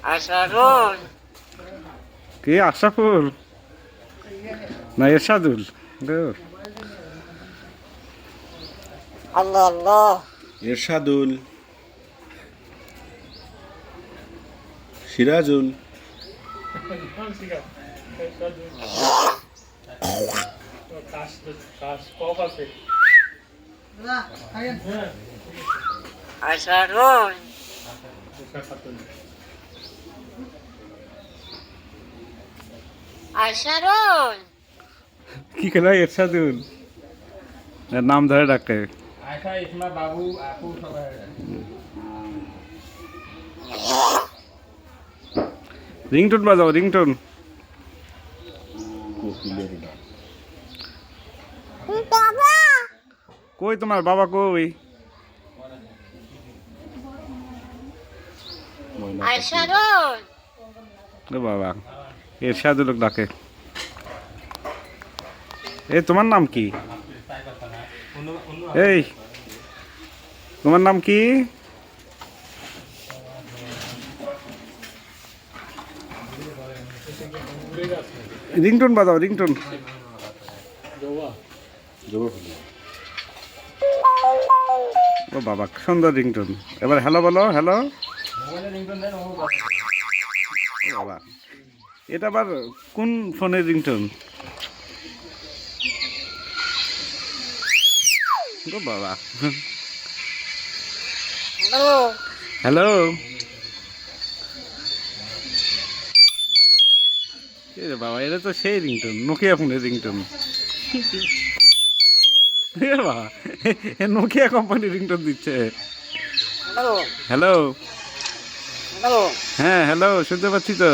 আশরাফুল কে আশরাফুল না এরশাদুল আল্লাহ আল্লাহ এরশাদুল, সিরাজুল, আশরাফুল আশরাফুল কি খেলা এরশাদুল এর নাম ধরে ডাকে রিংটোন বাজাও রিংটোন বাবা কই তোমার বাবা কই আশরাফুল ও বাবা এরশাদুল ডাকে এই তোমার নাম কি এই তোমার নাম কি রিংটোন বাজাও রিংটোন ও বাবা সুন্দর রিংটোন এবার হ্যালো বলো হ্যালো বাবা এটা আবার কোন ফোনের রিংটোন ও বাবা হ্যালো হ্যালো এ বাবা এটা তো সেই রিংটোন নোকিয়া ফোনের রিংটোন বাবা নোকিয়া কোম্পানির রিংটোন দিচ্ছে হ্যালো হ্যালো হ্যালো হ্যাঁ হ্যালো শুনতে পাচ্ছি তো